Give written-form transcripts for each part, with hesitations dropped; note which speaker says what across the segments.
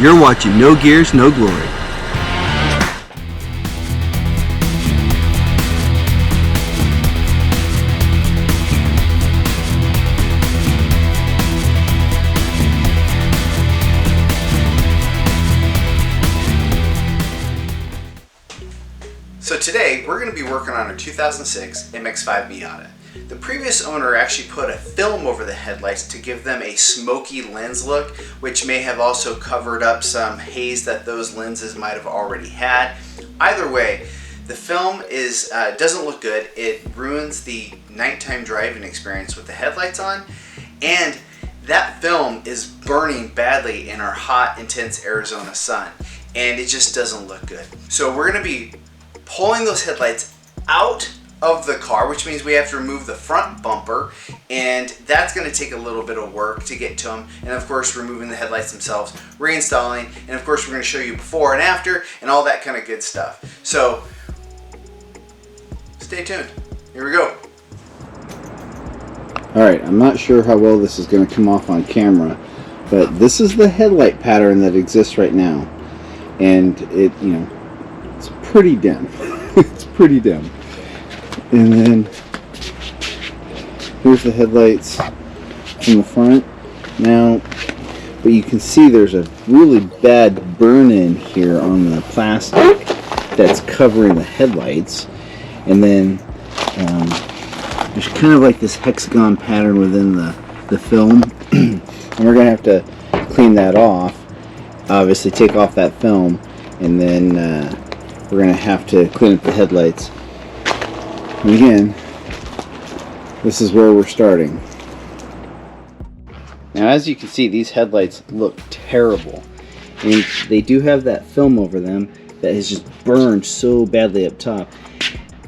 Speaker 1: You're watching No Gears, No Glory.
Speaker 2: So today we're going to be working on a 2006 MX-5 Miata. The previous owner actually put a film over the headlights to give them a smoky lens look, which may have also covered up some haze that those lenses might have already had. Either way, the film doesn't look good. It ruins the nighttime driving experience with the headlights on, and that film is burning badly in our hot, intense Arizona sun, and it just doesn't look good. So we're going to be pulling those headlights out of the car, which means we have to remove the front bumper, and that's going to take a little bit of work to get to them, and of course removing the headlights themselves, reinstalling, and of course we're going to show you before and after and all that kind of good stuff. So stay tuned. Here we go.
Speaker 3: Alright, I'm not sure how well this is going to come off on camera, but this is the headlight pattern that exists right now, and it's pretty dim. It's pretty dim. And then here's the headlights from the front. Now, but you can see there's a really bad burn-in here on the plastic that's covering the headlights. And then there's kind of like this hexagon pattern within the film. And we're going to have to clean that off. Obviously take off that film, and then we're going to have to clean up the headlights. And again, this is where we're starting. Now, as you can see, these headlights look terrible, and they do have that film over them that has just burned so badly up top.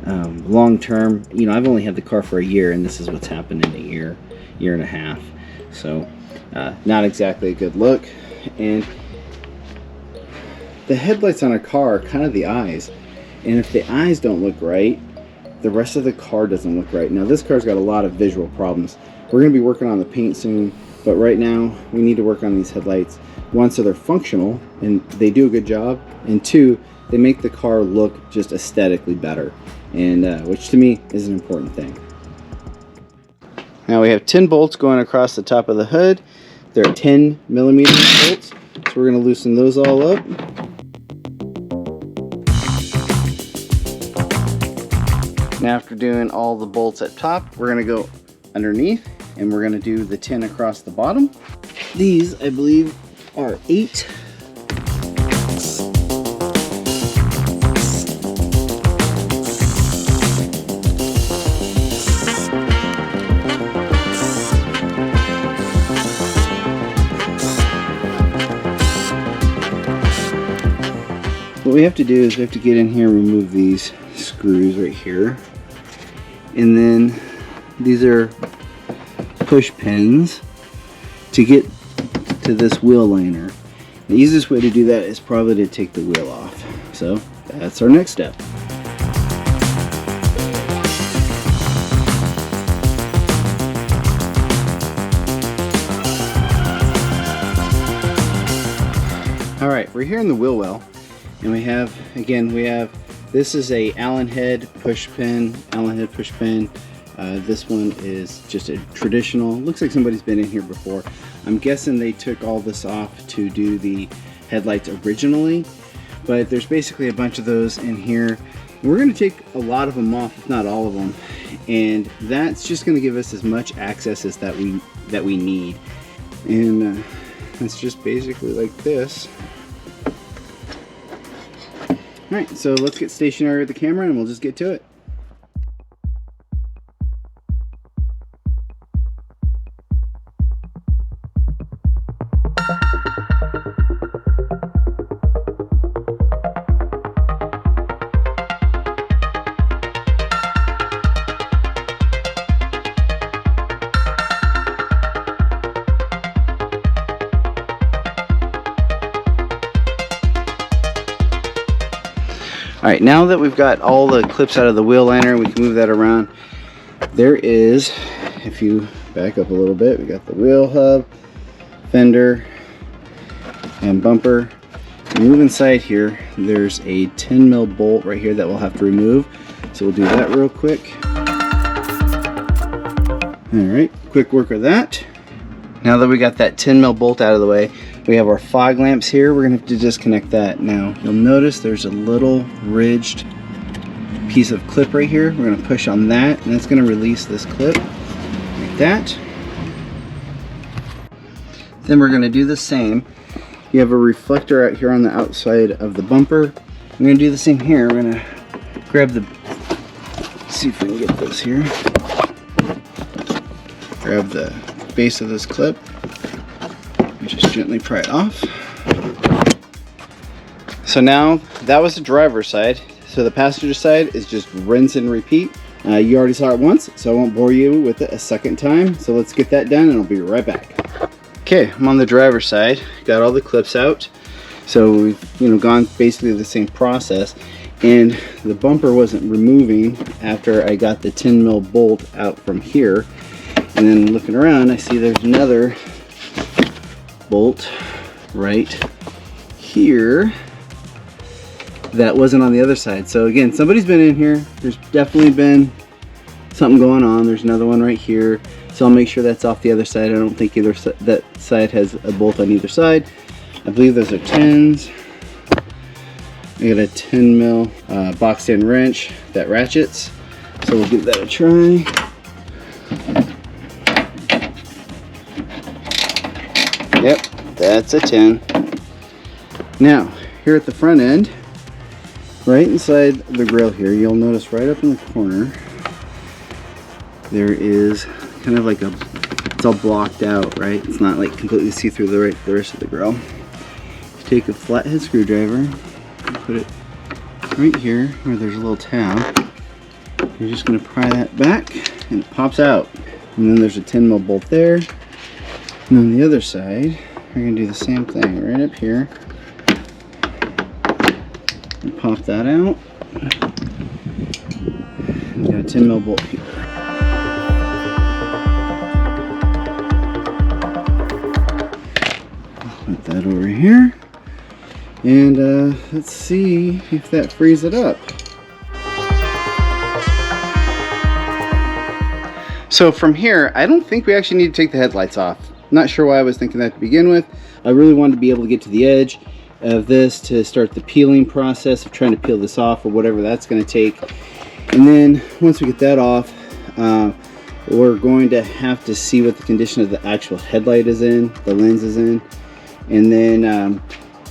Speaker 3: Long term, I've only had the car for a year, and this is what's happened in a year and a half. So not exactly a good look. And the headlights on a car are kind of the eyes, and if the eyes don't look right, the rest of the car doesn't look right. Now, this car's got a lot of visual problems. We're going to be working on the paint soon, but right now we need to work on these headlights. One, so they're functional and they do a good job, and two, they make the car look just aesthetically better, and which to me is an important thing. Now we have 10 bolts going across the top of the hood. They're 10mm bolts, so we're going to loosen those all up. Now, after doing all the bolts at top, we're going to go underneath, and we're going to do the 10 across the bottom. These, I believe, are 8. What we have to do is we have to get in here and remove these screws right here, and then these are push pins to get to this wheel liner. The easiest way to do that is probably to take the wheel off. So that's our next step. Alright, we're here in the wheel well, and we have this is a Allen head push pin. This one is just a traditional. Looks like somebody's been in here before. I'm guessing they took all this off to do the headlights originally, but there's basically a bunch of those in here. We're going to take a lot of them off, if not all of them, and that's just going to give us as much access as that we need. And it's just basically like this. Alright, so let's get stationary with the camera and we'll just get to it. Alright, now that we've got all the clips out of the wheel liner, we can move that around. There is, if you back up a little bit, we got the wheel hub, fender, and bumper. Move inside here. There's a 10mm bolt right here that we'll have to remove. So we'll do that real quick. Alright, quick work of that. Now that we got that 10mm bolt out of the way, we have our fog lamps here. We're going to have to disconnect that. Now, you'll notice there's a little ridged piece of clip right here. We're going to push on that, and that's going to release this clip like that. Then we're going to do the same. You have a reflector out here on the outside of the bumper. I'm going to do the same here. We're going to grab the, let's see if we can get this here. Grab the base of this clip and just gently pry it off. So now that was the driver's side. So the passenger side is just rinse and repeat. You already saw it once, so I won't bore you with it a second time. So let's get that done and I'll be right back. Okay, I'm on the driver's side. Got all the clips out. So we've gone basically the same process. And the bumper wasn't removing after I got the 10mm bolt out from here. And then looking around, I see there's another bolt right here that wasn't on the other side. So again, somebody's been in here. There's definitely been something going on. There's another one right here. So I'll make sure that's off the other side. I don't think that side has a bolt on either side. I believe those are 10s. I got a 10mm boxed in wrench that ratchets. So we'll give that a try. Yep, that's a 10. Now, here at the front end, right inside the grill here, you'll notice right up in the corner, there is kind of like it's all blocked out, right? It's not like completely see-through the rest of the grill. You take a flathead screwdriver, put it right here where there's a little tab. You're just going to pry that back and it pops out. And then there's a 10mm bolt there. And on the other side, we're going to do the same thing right up here. And pop that out. And got a 10mm bolt here. Put that over here. And let's see if that frees it up. So from here, I don't think we actually need to take the headlights off. Not sure why I was thinking that to begin with. I really wanted to be able to get to the edge of this to start the peeling process of trying to peel this off or whatever that's going to take. And then once we get that off, we're going to have to see what the condition of the actual headlight is in, the lens is in. And then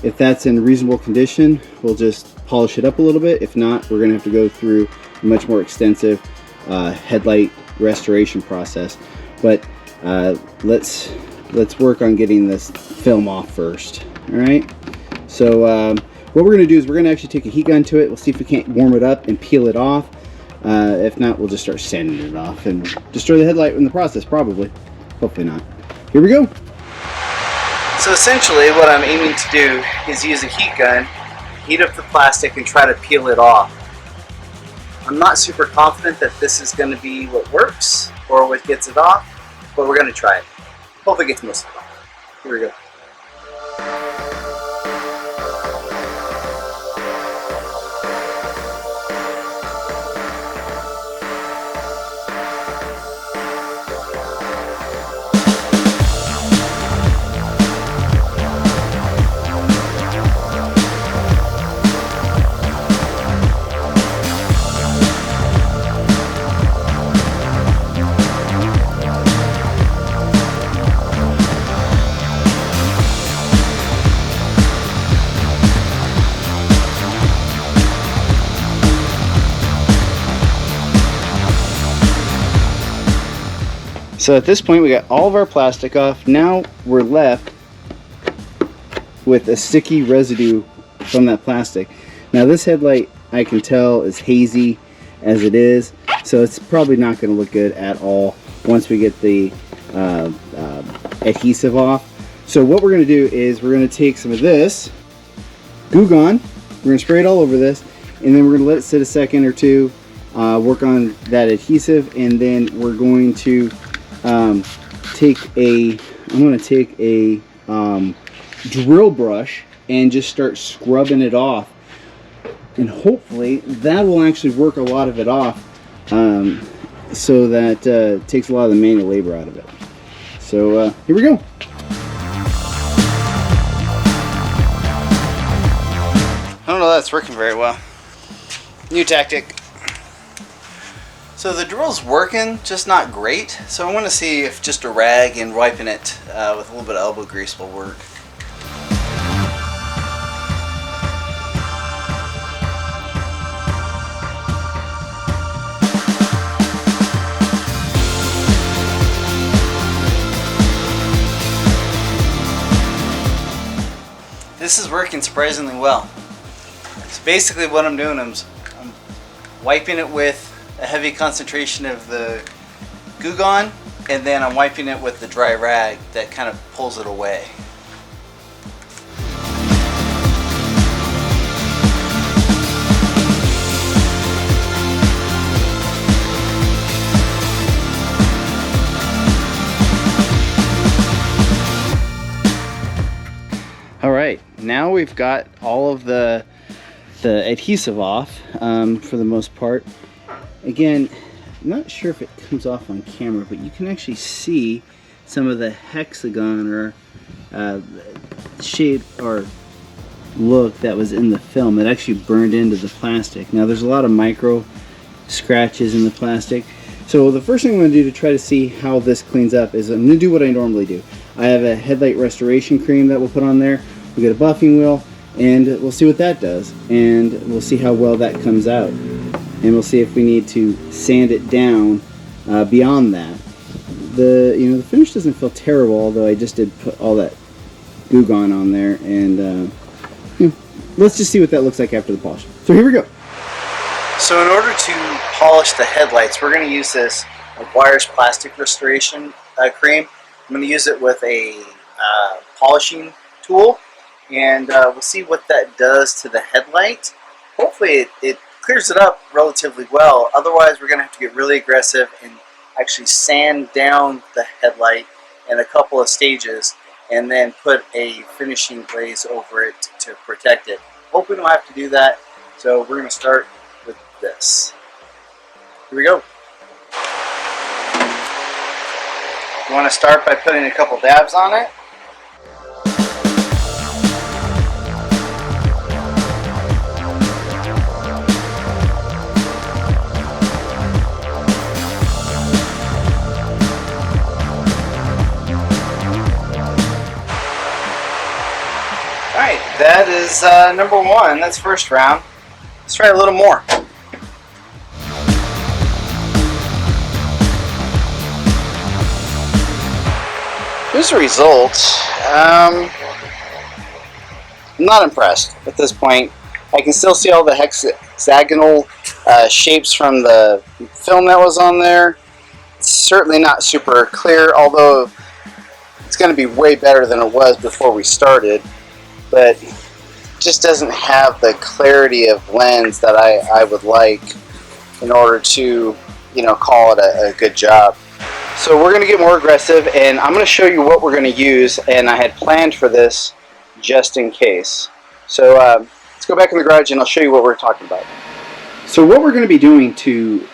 Speaker 3: if that's in reasonable condition, we'll just polish it up a little bit. If not, we're going to have to go through a much more extensive headlight restoration process. But let's work on getting this film off first. All right, so what we're going to do is we're going to actually take a heat gun to it. We'll see if we can't warm it up and peel it off. If not, we'll just start sanding it off and destroy the headlight in the process, probably. Hopefully not. Here we go. So essentially what I'm aiming to do is use a heat gun, heat up the plastic and try to peel it off. I'm not super confident that this is going to be what works or what gets it off, but we're going to try it. Hopefully it gets most of it off. Here we go. So at this point we got all of our plastic off. Now we're left with a sticky residue from that plastic. Now this headlight I can tell is hazy as it is, so it's probably not going to look good at all once we get the adhesive off. So what we're going to do is we're going to take some of this Goo Gone, we're going to spray it all over this, and then we're going to let it sit a second or two, work on that adhesive, and then we're going to I'm going to take a drill brush and just start scrubbing it off. And hopefully that will actually work a lot of it off, so that takes a lot of the manual labor out of it. So here we go.
Speaker 2: I don't know, that's working very well. New tactic. So the drill's working, just not great. So I want to see if just a rag and wiping it with a little bit of elbow grease will work. This is working surprisingly well. So basically what I'm doing is I'm wiping it with a heavy concentration of the Goo Gone, and then I'm wiping it with the dry rag that kind of pulls it away. Alright, now we've got all of the adhesive off for the most part. Again, I'm not sure if it comes off on camera, but you can actually see some of the hexagon or shape or look that was in the film. It actually burned into the plastic. Now there's a lot of micro scratches in the plastic. So the first thing I'm going to do to try to see how this cleans up is I'm going to do what I normally do. I have a Headlight restoration cream that we'll put on there. We'll get a buffing wheel and we'll see what that does, and we'll see how well that comes out, and we'll see if we need to sand it down beyond that. The finish doesn't feel terrible, although I just did put all that Goo Gone on there, and let's just see what that looks like after the polish. So here we go. So in order to polish the headlights, we're going to use this Wires Plastic Restoration cream. I'm going to use it with a polishing tool, and we'll see what that does to the headlight. Hopefully it clears it up relatively well. Otherwise, we're going to have to get really aggressive and actually sand down the headlight in a couple of stages and then put a finishing glaze over it to protect it. Hope we don't have to do that, so we're going to start with this. Here we go. You want to start by putting a couple dabs on it. Alright, that is number one. That's first round. Let's try a little more. Here's the result. I'm not impressed at this point. I can still see all the hexagonal shapes from the film that was on there. It's certainly not super clear, although it's going to be way better than it was before we started. But it just doesn't have the clarity of lens that I would like in order to, call it a good job. So we're going to get more aggressive, and I'm going to show you what we're going to use, and I had planned for this just in case. So let's go back in the garage and I'll show you what we're talking about. So what we're going to be doing to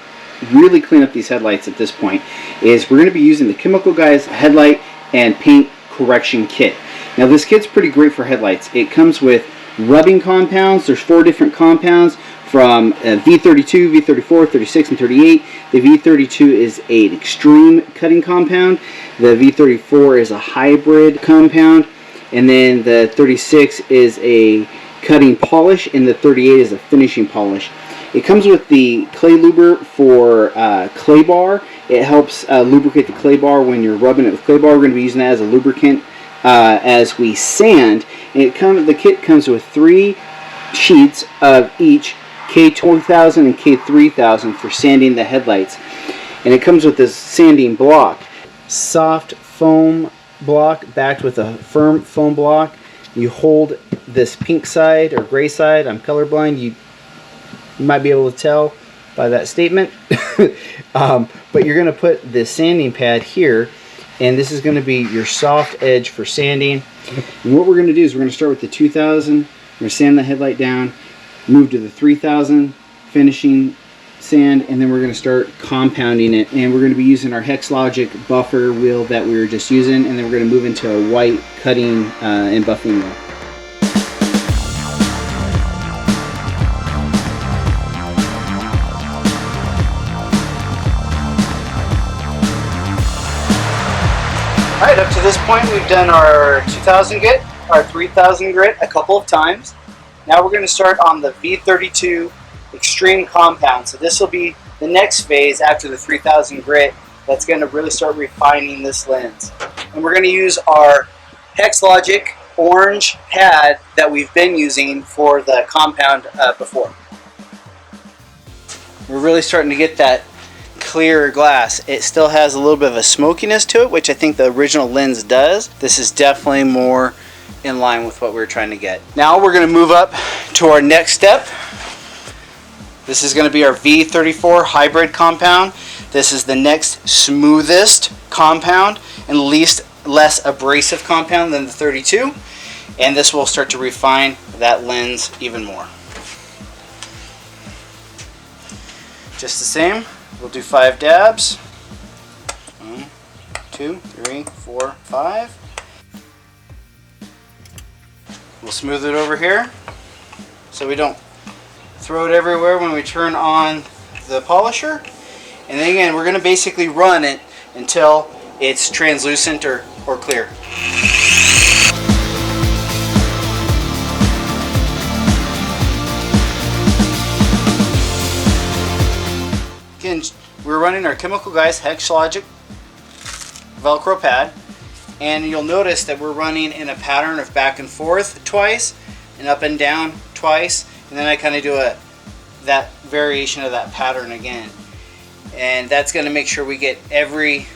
Speaker 2: really clean up these headlights at this point is we're going to be using the Chemical Guys Headlight and Paint Correction Kit. Now this kit's pretty great for headlights. It comes with rubbing compounds. There's 4 different compounds from V32, V34, 36, and 38. The V32 is an extreme cutting compound. The V34 is a hybrid compound. And then the 36 is a cutting polish, and the 38 is a finishing polish. It comes with the clay luber for clay bar. It helps lubricate the clay bar when you're rubbing it with clay bar. We're going to be using that as a lubricant as we sand. And the kit comes with 3 sheets of each K2000 and K3000 for sanding the headlights. And it comes with this sanding block. Soft foam block backed with a firm foam block. You hold this pink side or gray side. I'm colorblind. You might be able to tell by that statement. But you're going to put this sanding pad here
Speaker 3: and this is going to be your soft edge for sanding. And what we're going to do is we're going to start with the 2000. We're going to sand the headlight down, move to the 3000, finishing sand, and then we're going to start compounding it. And we're going to be using our Hexlogic buffer wheel that we were just using, and then we're going to move into a white cutting and buffing wheel. Alright, up to this point we've done our 2000 grit, our 3000 grit a couple of times. Now we're going to start on the V32 Extreme Compound. So this will be the next phase after the 3000 grit that's going to really start refining this lens. And we're going to use our Hexlogic orange pad that we've been using for the compound before. We're really starting to get that clear glass. It still has a little bit of a smokiness to it, which I think the original lens does. This is definitely more in line with what we were trying to get. Now we're going to move up to our next step. This is going to be our V34 hybrid compound. This is the next smoothest compound and less abrasive compound than the 32. And this will start to refine that lens even more. Just the same, we'll do 5 dabs. 1, 2, 3, 4, 5. We'll smooth it over here so we don't throw it everywhere when we turn on the polisher. And then again, we're going to basically run it until it's translucent or clear. Again, we're running our Chemical Guys Hexlogic Velcro pad, and you'll notice that we're running in a pattern of back and forth twice and up and down twice, and then I kind of do that variation of that pattern again, and that's going to make sure we get every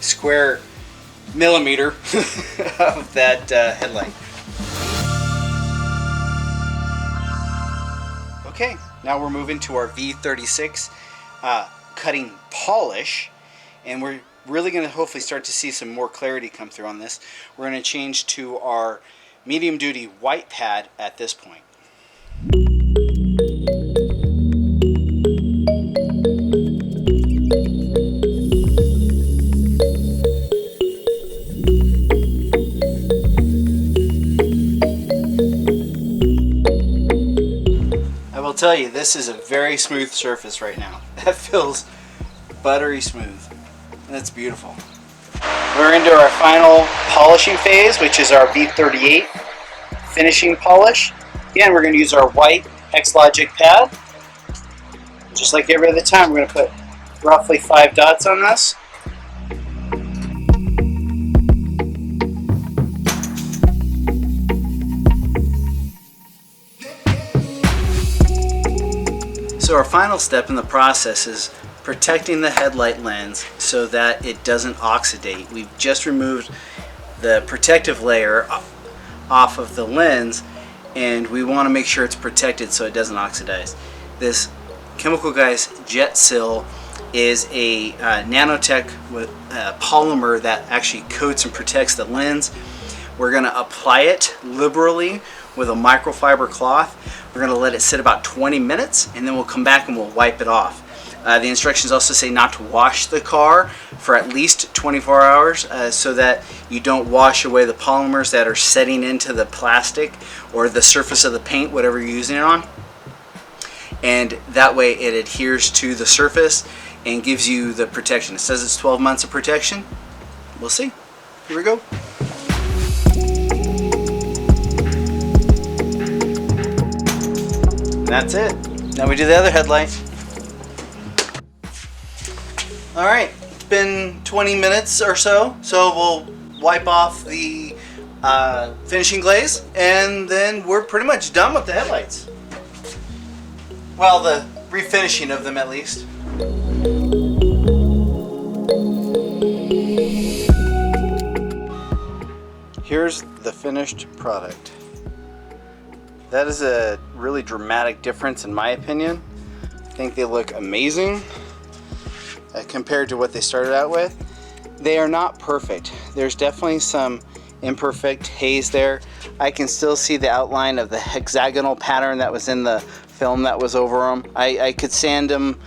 Speaker 3: square millimeter of that headlight. Okay, now we're moving to our V36 cutting polish, and we're really going to hopefully start to see some more clarity come through on this. We're going to change to our medium duty white pad at this point. I will tell you, this is a very smooth surface right now. That feels buttery smooth. That's beautiful. We're into our final polishing phase, which is our V38 finishing polish. Again, we're going to use our white Hexlogic pad. Just like every other time, we're going to put roughly 5 dots on this. So our final step in the process is protecting the headlight lens so that it doesn't oxidate. We've just removed the protective layer off of the lens, and we want to make sure it's protected so it doesn't oxidize. This Chemical Guys Jetseal is a nanotech with polymer that actually coats and protects the lens. We're going to apply it liberally with a microfiber cloth. We're going to let it sit about 20 minutes, and then we'll come back and we'll wipe it off. The instructions also say not to wash the car for at least 24 hours so that you don't wash away the polymers that are setting into the plastic or the surface of the paint, whatever you're using it on. And that way it adheres to the surface and gives you the protection. It says it's 12 months of protection. We'll see. Here we go. And that's it. Now we do the other headlight. Alright, it's been 20 minutes or so, we'll wipe off the finishing glaze, and then we're pretty much done with the headlights. Well, the refinishing of them at least. Here's the finished product. That is a really dramatic difference in my opinion. I think they look amazing compared to what they started out with.
Speaker 2: They are not perfect. There's definitely some imperfect haze there. I can still see the outline of the hexagonal pattern that was in the film that was over them. I could sand them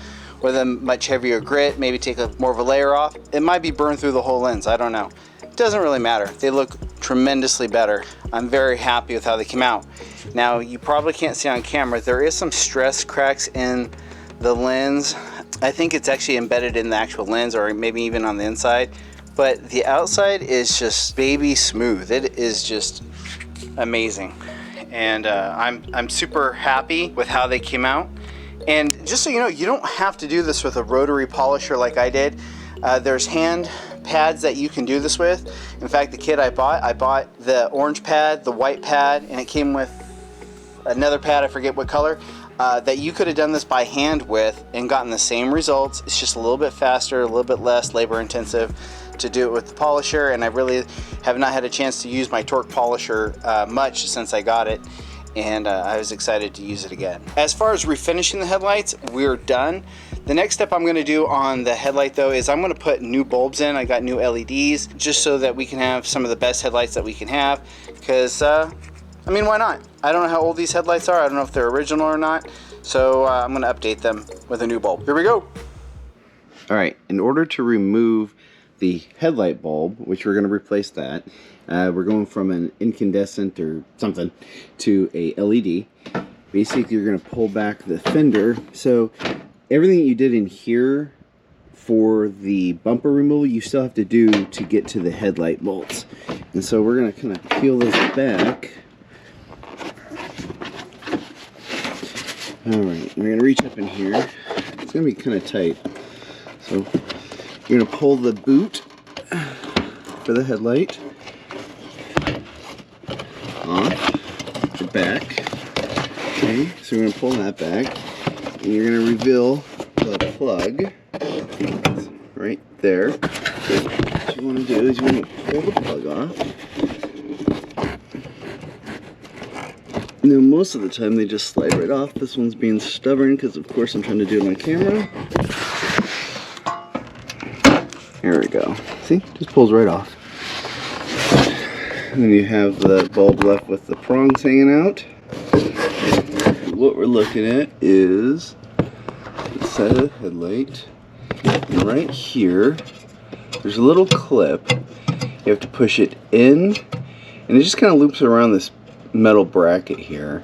Speaker 2: with a much heavier grit, maybe take more of a layer off. It might be burned through the whole lens, I don't know. It doesn't really matter. They look tremendously better. I'm very happy with how they came out. Now, you probably can't see on camera, there is some stress cracks in the lens. I think it's actually embedded in the actual lens, or maybe even on the inside, but the outside is just baby smooth. It is just amazing. And I'm super happy with how they came out. And just so you know, you don't have to do this with a rotary polisher like I did. There's hand pads that you can do this with. In fact, the kit I bought the orange pad, the white pad, and it came with another pad, I forget what color, that you could have done this by hand with and gotten the same results. It's just a little bit faster, a little bit less labor intensive to do it with the polisher, and I really have not had a chance to use my torque polisher much since I got it, and I was excited to use it again. As far as refinishing the headlights, we're done. The next step I'm going to do on the headlight though is I'm going to put new bulbs in. I got new LEDs just so that we can have some of the best headlights that we can have, because I mean, why not? I don't know how old these headlights are. I don't know if they're original or not, so I'm going to update them with a new bulb. Here we go.
Speaker 3: All right, in order to remove the headlight bulb, which we're going to replace that, we're going from an incandescent or something to a LED. Basically, you're going to pull back the fender. So everything you did in here for the bumper removal, you still have to do to get to the headlight bolts. And so we're going to kind of peel this back. Alright, we're going to reach up in here. It's going to be kind of tight. So you're going to pull the boot for the headlight off the back. Okay, so we're going to pull that back. And you're going to reveal the plug right there. What you want to do is you want to pull the plug off. Now, most of the time they just slide right off. This one's being stubborn because, of course, I'm trying to do it on camera. There we go. See? Just pulls right off. And then you have the bulb left with the prongs hanging out. What we're looking at is the side of the headlight. And right here, there's a little clip. You have to push it in, and it just kind of loops around this metal bracket here.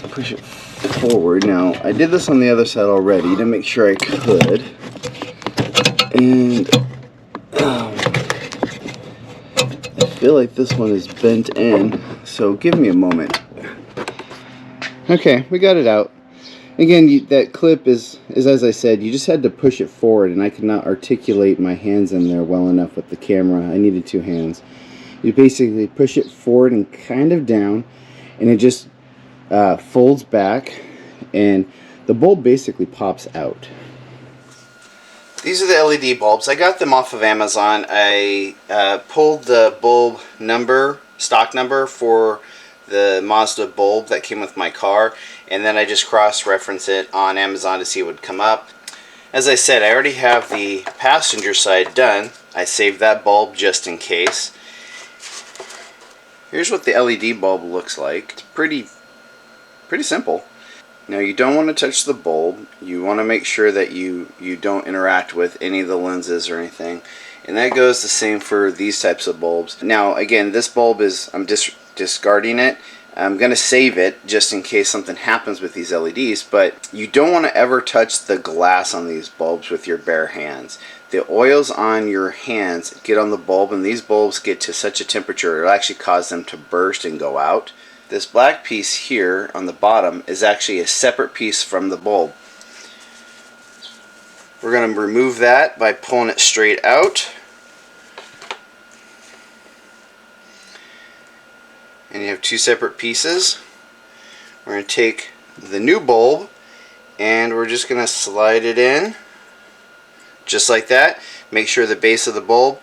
Speaker 3: Push it forward. Now, I did this on the other side already to make sure I could. And I feel like this one is bent in, so give me a moment. Okay, we got it out. Again, that clip is as I said, you just had to push it forward, and I could not articulate my hands in there well enough with the camera. I needed two hands. You basically push it forward and kind of down, and it just folds back, and the bulb basically pops out.
Speaker 2: These are the LED bulbs. I got them off of Amazon. I pulled the bulb number, stock number for the Mazda bulb that came with my car, and then I just cross-reference it on Amazon to see what would come up. As I said, I already have the passenger side done. I saved that bulb just in case. Here's what the LED bulb looks like. It's pretty simple. Now, you don't want to touch the bulb. You want to make sure that you don't interact with any of the lenses or anything. And that goes the same for these types of bulbs. Now, again, this bulb is, I'm discarding it. I'm going to save it just in case something happens with these LEDs, but you don't want to ever touch the glass on these bulbs with your bare hands. The oils on your hands get on the bulb, and these bulbs get to such a temperature it'll actually cause them to burst and go out. This black piece here on the bottom is actually a separate piece from the bulb. We're going to remove that by pulling it straight out. And you have two separate pieces. We're going to take the new bulb and we're just going to slide it in just like that. Make sure the base of the bulb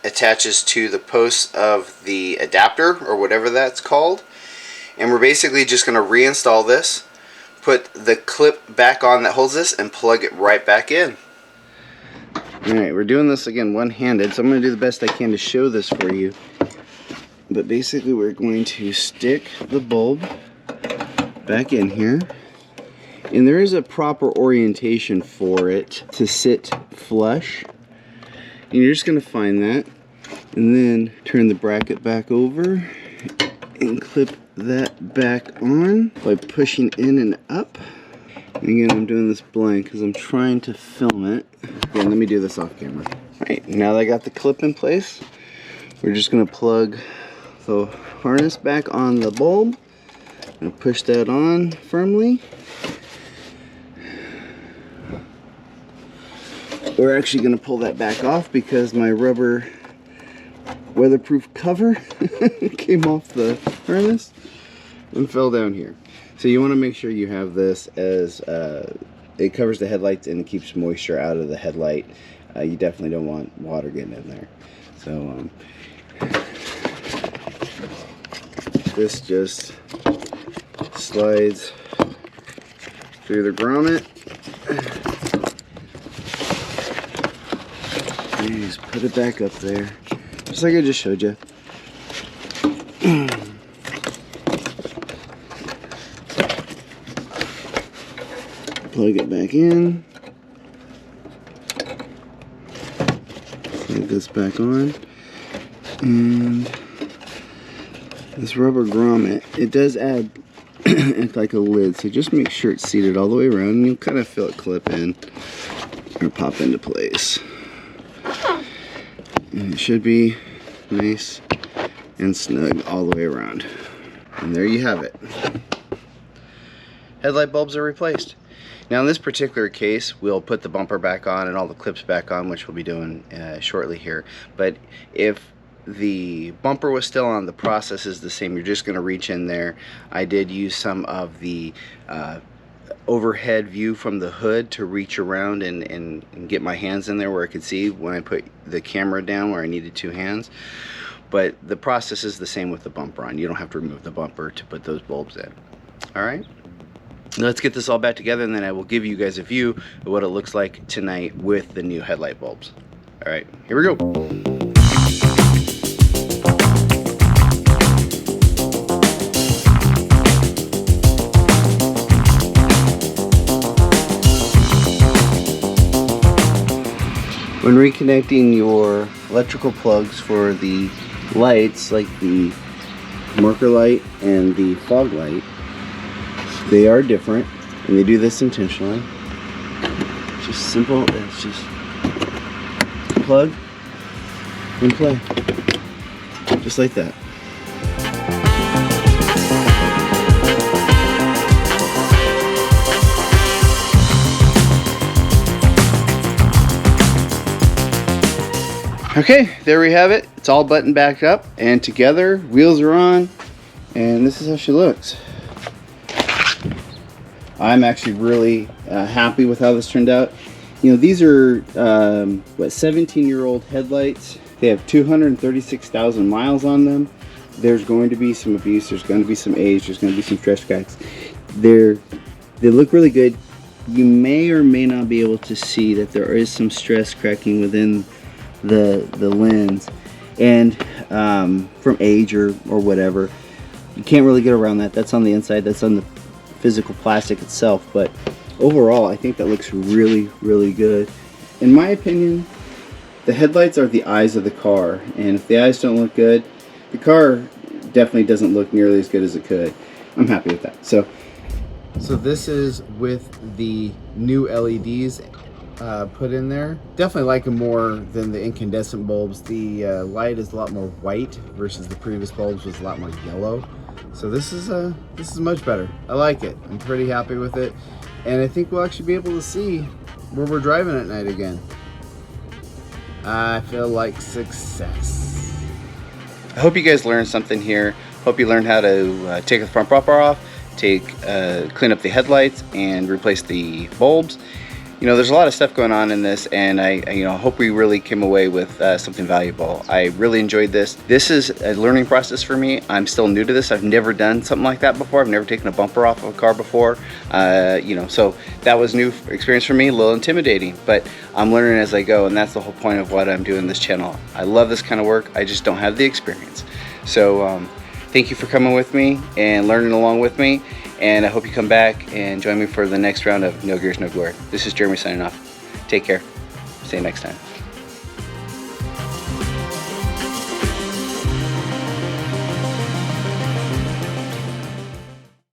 Speaker 2: attaches to the post of the adapter or whatever that's called. And we're basically just going to reinstall this, put the clip back on that holds this, and plug it right back in.
Speaker 3: Alright, we're doing this again one-handed, so I'm going to do the best I can to show this for you. But basically we're going to stick the bulb back in here. And there is a proper orientation for it to sit flush. And you're just going to find that. And then turn the bracket back over and clip that back on by pushing in and up. And again, I'm doing this blind because I'm trying to film it. Again, let me do this off camera. Alright, now that I got the clip in place, we're just going to plug the harness back on the bulb. I'm going to push that on firmly. We're actually going to pull that back off because my rubber weatherproof cover came off the harness and fell down here. So you want to make sure you have this as it covers the headlights and it keeps moisture out of the headlight. You definitely don't want water getting in there. So this just slides through the grommet. And just put it back up there, just like I just showed you. Plug it back in. Plug this back on. And this rubber grommet, it does add it's like a lid, so just make sure it's seated all the way around and you'll kind of feel it clip in or pop into place. And it should be nice and snug all the way around. And there you have it. Headlight bulbs are replaced. Now in this particular case, we'll put the bumper back on and all the clips back on, which we'll be doing shortly here. But if the bumper was still on, the process is the same. You're just going to reach in there. I did use some of the overhead view from the hood to reach around and get my hands in there where I could see when I put the camera down where I needed two hands. But the process is the same with the bumper on. You don't have to remove the bumper to put those bulbs in. Alright, let's get this all back together and then I will give you guys a view of what it looks like tonight with the new headlight bulbs. Alright, here we go. When reconnecting your electrical plugs for the lights, like the marker light and the fog light, they are different, and they do this intentionally. It's just simple. It's just plug and play, just like that. Okay, there we have it. It's all buttoned back up and together. Wheels are on, and this is how she looks. I'm actually really happy with how this turned out. You know, these are what, 17-year-old headlights. They have 236,000 miles on them. There's going to be some abuse. There's going to be some age. There's going to be some stress cracks. They look really good. You may or may not be able to see that there is some stress cracking within the lens, and from age or whatever. You can't really get around that. That's on the inside. That's on the physical plastic itself. But overall, I think that looks really, really good. In my opinion, the headlights are the eyes of the car, and if the eyes don't look good, the car definitely doesn't look nearly as good as it could. I'm happy with that. So this is with the new LEDs put in there. Definitely like them more than the incandescent bulbs. The light is a lot more white versus the previous bulbs was a lot more yellow. So this is much better. I like it. I'm pretty happy with it, and I think we'll actually be able to see where we're driving at night again. I feel like success. I hope you guys learned something here. Hope you learned how to take the front bumper off, clean up the headlights, and replace the bulbs.
Speaker 1: you know, there's a lot of stuff going on in this, and I hope we really came away with something valuable. I really enjoyed this. This is a learning process for me. I'm still new to this. I've never done something like that before. I've never taken a bumper off of a car before. So that was new experience for me, a little intimidating, but I'm learning as I go, and that's the whole point of what I'm doing this channel. I love this kind of work. I just don't have the experience. So thank you for coming with me and learning along with me, and I hope you come back and join me for the next round of No Gears, No Glory. This is Jeremy signing off. Take care. See you next time.